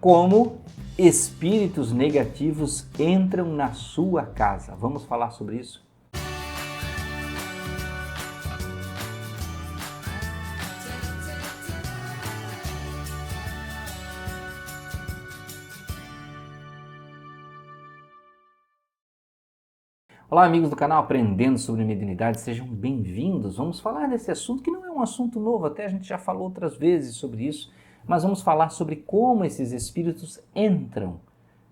como espíritos negativos entram na sua casa. Vamos falar sobre isso? Olá, amigos do canal Aprendendo sobre Mediunidade, sejam bem-vindos. Vamos falar desse assunto que não é um assunto novo, até a gente já falou outras vezes sobre isso, mas vamos falar sobre como esses espíritos entram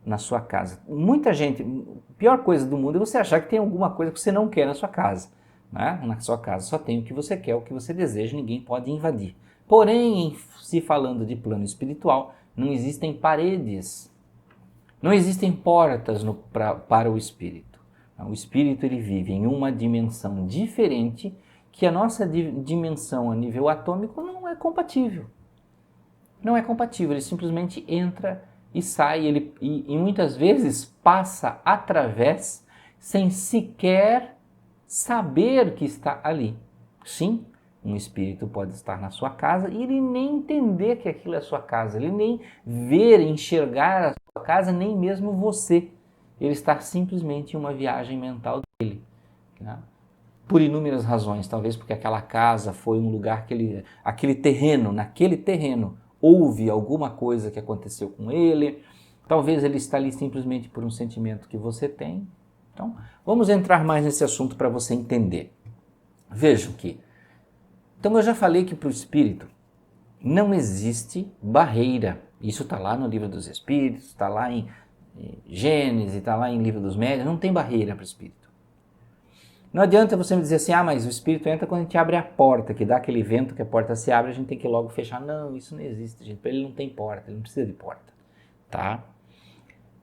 na sua casa. Muita gente, a pior coisa do mundo é você achar que tem alguma coisa que você não quer na sua casa, né? Na sua casa só tem o que você quer, o que você deseja, ninguém pode invadir. Porém, se falando de plano espiritual, não existem paredes, não existem portas para o espírito. O espírito ele vive em uma dimensão diferente que a nossa dimensão a nível atômico não é compatível. Não é compatível, ele simplesmente entra e sai, e muitas vezes passa através sem sequer saber que está ali. Sim, um espírito pode estar na sua casa e ele nem entender que aquilo é sua casa, ele nem ver, enxergar a sua casa, nem mesmo você. Ele está simplesmente em uma viagem mental dele, né? Por inúmeras razões, talvez porque aquela casa foi um lugar que naquele terreno houve alguma coisa que aconteceu com ele, talvez ele está ali simplesmente por um sentimento que você tem. Então, vamos entrar mais nesse assunto para você entender. Vejam que, então eu já falei que para o espírito não existe barreira, isso está lá no Livro dos Espíritos, está lá em Gênesis, está lá em Livro dos Médiuns, não tem barreira para o espírito. Não adianta você me dizer assim, mas o espírito entra quando a gente abre a porta, que dá aquele vento que a porta se abre, a gente tem que logo fechar. Não, isso não existe, gente. Para ele não tem porta, ele não precisa de porta, tá?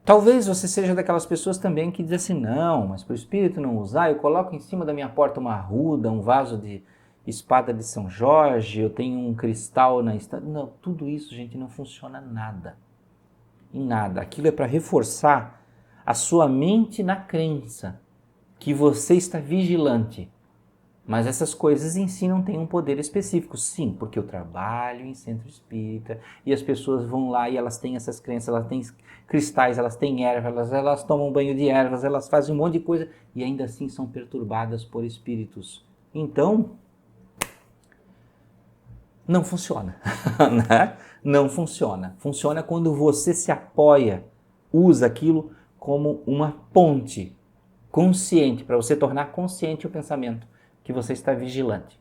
Talvez você seja daquelas pessoas também que dizem assim, não, mas para o espírito não usar, eu coloco em cima da minha porta uma arruda, um vaso de espada de São Jorge, eu tenho um cristal na estante. Não, tudo isso, gente, não funciona nada. Em nada. Aquilo é para reforçar a sua mente na crença que você está vigilante. Mas essas coisas em si não têm um poder específico. Sim, porque eu trabalho em centro espírita e as pessoas vão lá e elas têm essas crenças, elas têm cristais, elas têm ervas, elas tomam banho de ervas, elas fazem um monte de coisa e ainda assim são perturbadas por espíritos. Então, não funciona, né? Não funciona. Funciona quando você se apoia, usa aquilo como uma ponte consciente, para você tornar consciente o pensamento que você está vigilante.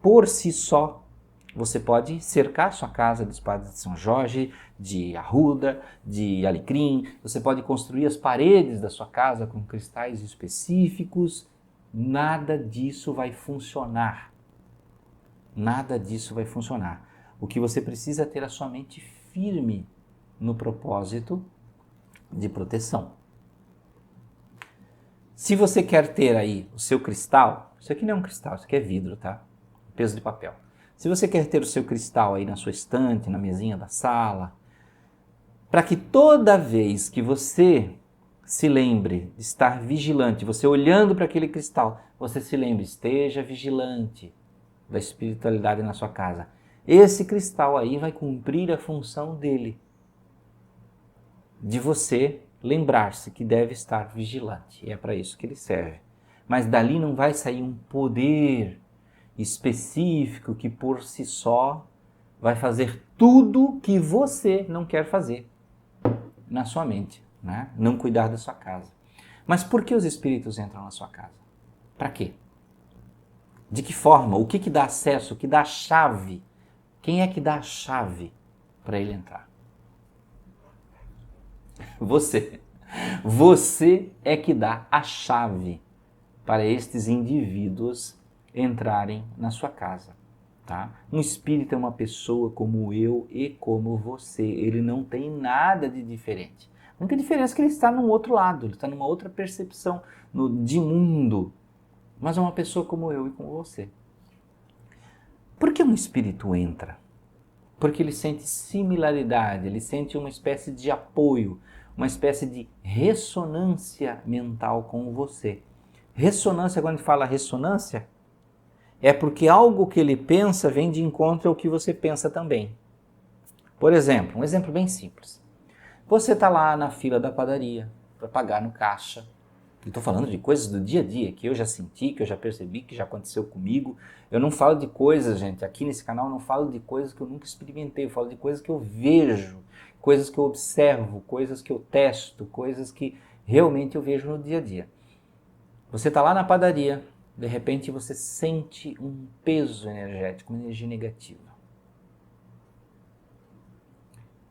Por si só, você pode cercar sua casa de espadas de São Jorge, de arruda, de alecrim, você pode construir as paredes da sua casa com cristais específicos, nada disso vai funcionar. Nada disso vai funcionar. O que você precisa é ter a sua mente firme no propósito de proteção. Se você quer ter aí o seu cristal, isso aqui não é um cristal, isso aqui é vidro, tá? Peso de papel. Se você quer ter o seu cristal aí na sua estante, na mesinha da sala, para que toda vez que você se lembre de estar vigilante, você olhando para aquele cristal, você se lembre, esteja vigilante da espiritualidade na sua casa. Esse cristal aí vai cumprir a função dele, de você lembrar-se que deve estar vigilante. E é para isso que ele serve. Mas dali não vai sair um poder específico que por si só vai fazer tudo que você não quer fazer na sua mente, né? Não cuidar da sua casa. Mas por que os espíritos entram na sua casa? Para quê? De que forma? O que dá acesso? O que dá a chave? Quem é que dá a chave para ele entrar? Você. Você é que dá a chave para estes indivíduos entrarem na sua casa, tá? Um espírito é uma pessoa como eu e como você. Ele não tem nada de diferente. A única diferença é que ele está num outro lado, ele está numa outra percepção de mundo. Mas é uma pessoa como eu e como você. Por que um espírito entra? Porque ele sente similaridade, ele sente uma espécie de apoio, uma espécie de ressonância mental com você. Ressonância, quando a gente fala ressonância, é porque algo que ele pensa vem de encontro ao que você pensa também. Por exemplo, um exemplo bem simples. Você está lá na fila da padaria para pagar no caixa. Estou falando de coisas do dia a dia, que eu já senti, que eu já percebi, que já aconteceu comigo. Eu não falo de coisas, gente, aqui nesse canal eu não falo de coisas que eu nunca experimentei, eu falo de coisas que eu vejo, coisas que eu observo, coisas que eu testo, coisas que realmente eu vejo no dia a dia. Você está lá na padaria, de repente você sente um peso energético, uma energia negativa.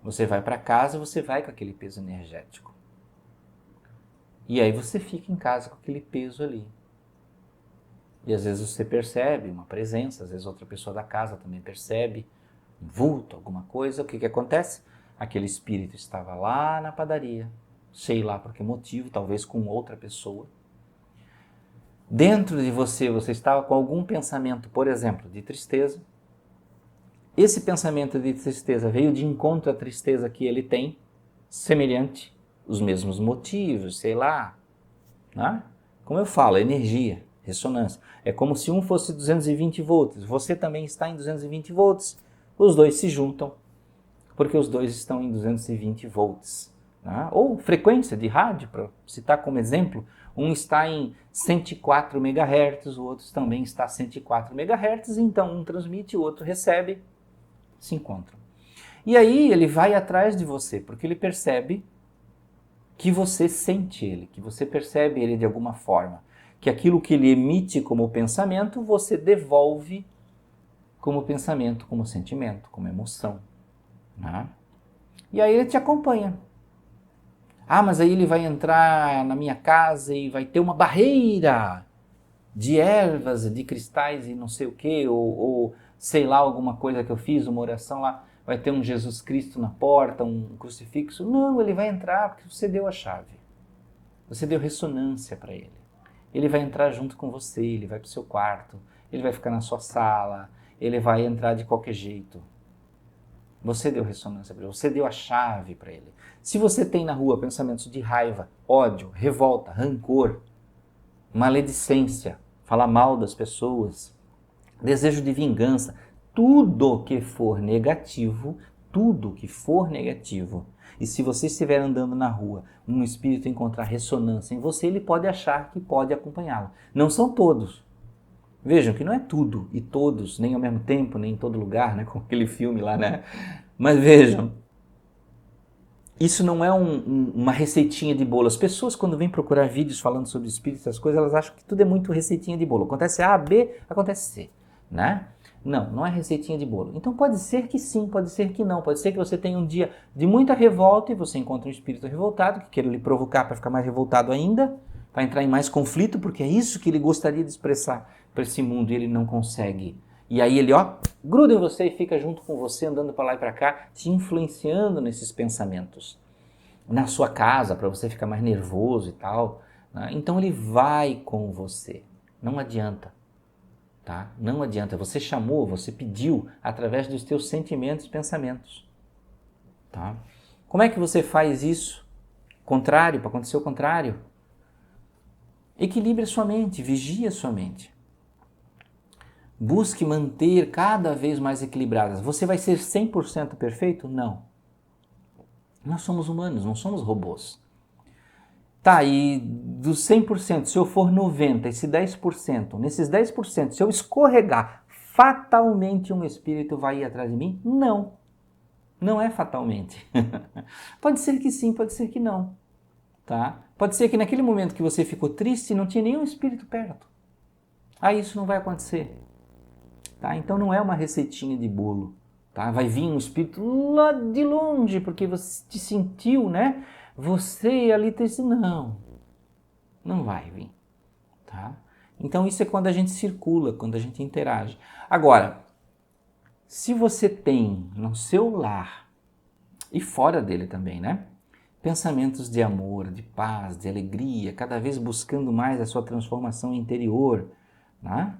Você vai para casa, você vai com aquele peso energético. E aí você fica em casa com aquele peso ali. E às vezes você percebe uma presença, às vezes outra pessoa da casa também percebe um vulto, alguma coisa. O que acontece? Aquele espírito estava lá na padaria, sei lá por que motivo, talvez com outra pessoa. Dentro de você, você estava com algum pensamento, por exemplo, de tristeza. Esse pensamento de tristeza veio de encontro à tristeza que ele tem, semelhante, os mesmos motivos, sei lá. Né? Como eu falo, energia, ressonância. É como se um fosse 220 volts, você também está em 220 volts. Os dois se juntam, porque os dois estão em 220 volts. Né? Ou frequência de rádio, para citar como exemplo, um está em 104 MHz, o outro também está em 104 MHz, então um transmite, o outro recebe, se encontram. E aí ele vai atrás de você, porque ele percebe que você sente ele, que você percebe ele de alguma forma, que aquilo que ele emite como pensamento, você devolve como pensamento, como sentimento, como emoção. Né? E aí ele te acompanha. Ah, mas aí ele vai entrar na minha casa e vai ter uma barreira de ervas, de cristais e não sei o que, ou sei lá, alguma coisa que eu fiz, uma oração lá, vai ter um Jesus Cristo na porta, um crucifixo. Não, ele vai entrar porque você deu a chave. Você deu ressonância para ele. Ele vai entrar junto com você, ele vai para o seu quarto, ele vai ficar na sua sala, ele vai entrar de qualquer jeito. Você deu ressonância para ele, você deu a chave para ele. Se você tem na rua pensamentos de raiva, ódio, revolta, rancor, maledicência, falar mal das pessoas, desejo de vingança, tudo que for negativo, e se você estiver andando na rua, um espírito encontrar ressonância em você, ele pode achar que pode acompanhá-lo. Não são todos. Vejam que não é tudo e todos, nem ao mesmo tempo, nem em todo lugar, né? Como aquele filme lá, né? Mas vejam, isso não é uma receitinha de bolo. As pessoas, quando vêm procurar vídeos falando sobre espíritos, essas coisas, elas acham que tudo é muito receitinha de bolo. Acontece A, B, acontece C, né? Não, não é receitinha de bolo. Então pode ser que sim, pode ser que não. Pode ser que você tenha um dia de muita revolta e você encontre um espírito revoltado que queira lhe provocar para ficar mais revoltado ainda, para entrar em mais conflito, porque é isso que ele gostaria de expressar para esse mundo e ele não consegue. E aí ele, gruda em você e fica junto com você, andando para lá e para cá, te influenciando nesses pensamentos. Na sua casa, para você ficar mais nervoso e tal. Né? Então ele vai com você. Não adianta. Tá? Não adianta. Você chamou, você pediu através dos teus sentimentos e pensamentos. Tá? Como é que você faz isso? Contrário, para acontecer o contrário. Equilibre a sua mente, vigie a sua mente. Busque manter cada vez mais equilibradas. Você vai ser 100% perfeito? Não. Nós somos humanos, não somos robôs. Tá, e dos 100%, se eu for 90%, esse 10%, nesses 10%, se eu escorregar, fatalmente um espírito vai ir atrás de mim? Não. Não é fatalmente. Pode ser que sim, pode ser que não. Tá? Pode ser que naquele momento que você ficou triste, não tinha nenhum espírito perto. Aí isso não vai acontecer. Tá? Então não é uma receitinha de bolo. Tá? Vai vir um espírito lá de longe, porque você te sentiu, né? Você ali triste. Não, não vai vir. Tá? Então isso é quando a gente circula, quando a gente interage. Agora, se você tem no seu lar, e fora dele também, né? Pensamentos de amor, de paz, de alegria, cada vez buscando mais a sua transformação interior, né?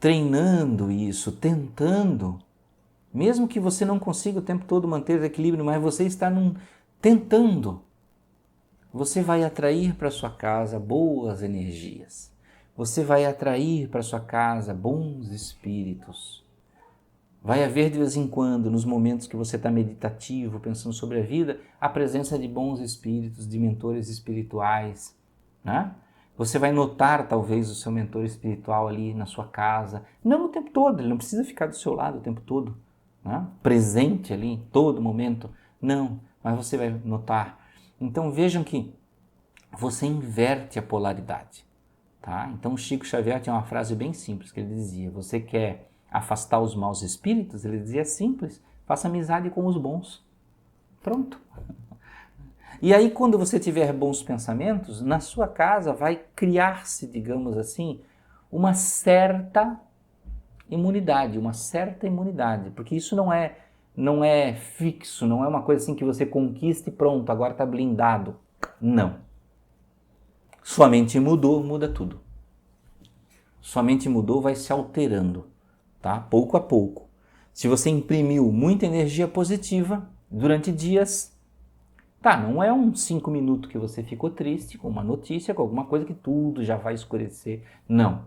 Treinando isso, tentando, mesmo que você não consiga o tempo todo manter o equilíbrio, mas você está tentando, você vai atrair para sua casa boas energias, você vai atrair para sua casa bons espíritos, Vai haver de vez em quando, nos momentos que você está meditativo, pensando sobre a vida, a presença de bons espíritos, de mentores espirituais, né? Você vai notar talvez o seu mentor espiritual ali na sua casa, não o tempo todo, ele não precisa ficar do seu lado o tempo todo, né? Presente ali em todo momento, não, mas você vai notar. Então vejam que você inverte a polaridade, tá? Então Chico Xavier tinha uma frase bem simples que ele dizia: você quer afastar os maus espíritos? Ele dizia simples: faça amizade com os bons. Pronto. E aí quando você tiver bons pensamentos, na sua casa vai criar-se, digamos assim, uma certa imunidade, porque isso não é fixo, não é uma coisa assim que você conquista e pronto, agora está blindado. Não. Sua mente mudou, muda tudo. Sua mente mudou, vai se alterando, tá? Pouco a pouco. Se você imprimiu muita energia positiva durante dias, tá, não é uns 5 minutos que você ficou triste com uma notícia, com alguma coisa que tudo já vai escurecer. Não.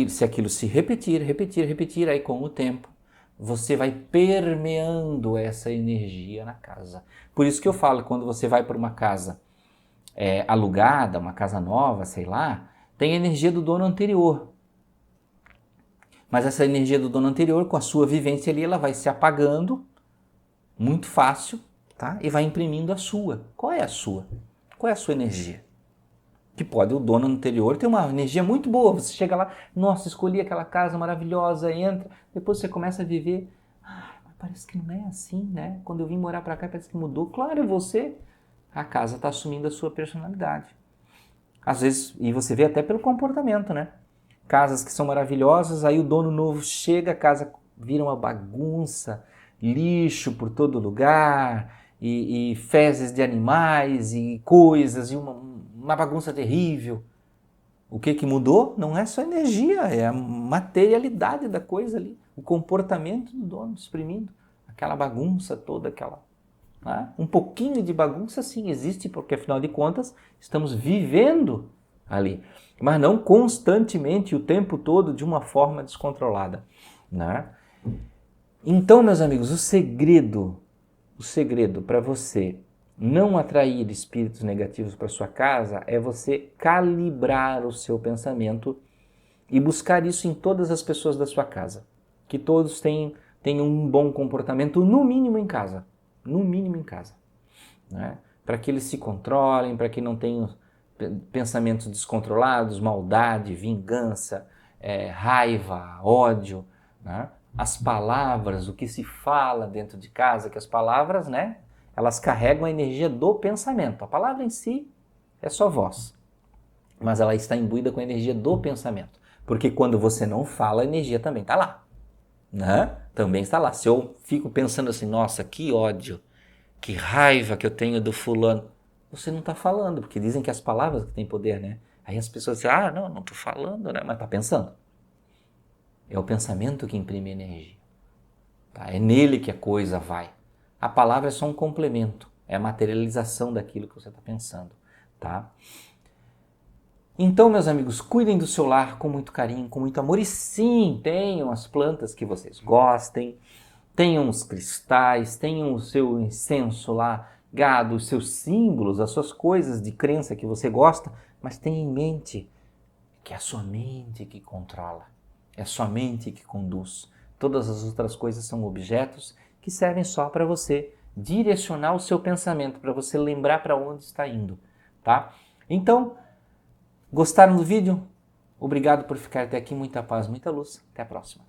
Se aquilo se repetir, aí com o tempo, você vai permeando essa energia na casa. Por isso que eu falo, quando você vai para uma casa alugada, uma casa nova, sei lá, tem a energia do dono anterior. Mas essa energia do dono anterior, com a sua vivência ali, ela vai se apagando muito fácil, tá? E vai imprimindo a sua. Qual é a sua? Qual é a sua energia? Que pode o dono anterior ter uma energia muito boa. Você chega lá, nossa, escolhi aquela casa maravilhosa, entra, depois você começa a viver, mas parece que não é assim, né? Quando eu vim morar pra cá parece que mudou. Claro, é você. A casa está assumindo a sua personalidade. Às vezes, e você vê até pelo comportamento, né? Casas que são maravilhosas, aí o dono novo chega, a casa vira uma bagunça, lixo por todo lugar, e fezes de animais, e coisas, e uma bagunça terrível. O que mudou? Não é só energia, é a materialidade da coisa ali, o comportamento do dono exprimindo aquela bagunça toda, né? Um pouquinho de bagunça sim existe, porque afinal de contas estamos vivendo ali, mas não constantemente, o tempo todo, de uma forma descontrolada, né? Então, meus amigos, o segredo para você não atrair espíritos negativos para sua casa é você calibrar o seu pensamento e buscar isso em todas as pessoas da sua casa. Que todos tenham um bom comportamento, no mínimo em casa. No mínimo em casa. Né? Para que eles se controlem, para que não tenham pensamentos descontrolados, maldade, vingança, raiva, ódio, né? As palavras, o que se fala dentro de casa, que as palavras, né, elas carregam a energia do pensamento. A palavra em si é só voz, mas ela está imbuída com a energia do pensamento. Porque quando você não fala, a energia também está lá, né? Também está lá. Se eu fico pensando assim, nossa, que ódio, que raiva que eu tenho do fulano, você não está falando, porque dizem que as palavras que têm poder, né? Aí as pessoas dizem, não estou falando, né? Mas está pensando. É o pensamento que imprime energia. Tá? É nele que a coisa vai. A palavra é só um complemento, é a materialização daquilo que você está pensando. Tá? Então, meus amigos, cuidem do seu lar com muito carinho, com muito amor. E sim, tenham as plantas que vocês gostem, tenham os cristais, tenham o seu incenso lá, gado, os seus símbolos, as suas coisas de crença que você gosta, mas tenha em mente que é a sua mente que controla, é a sua mente que conduz. Todas as outras coisas são objetos que servem só para você direcionar o seu pensamento, para você lembrar para onde está indo, tá? Então, gostaram do vídeo? Obrigado por ficar até aqui, muita paz, muita luz. Até a próxima.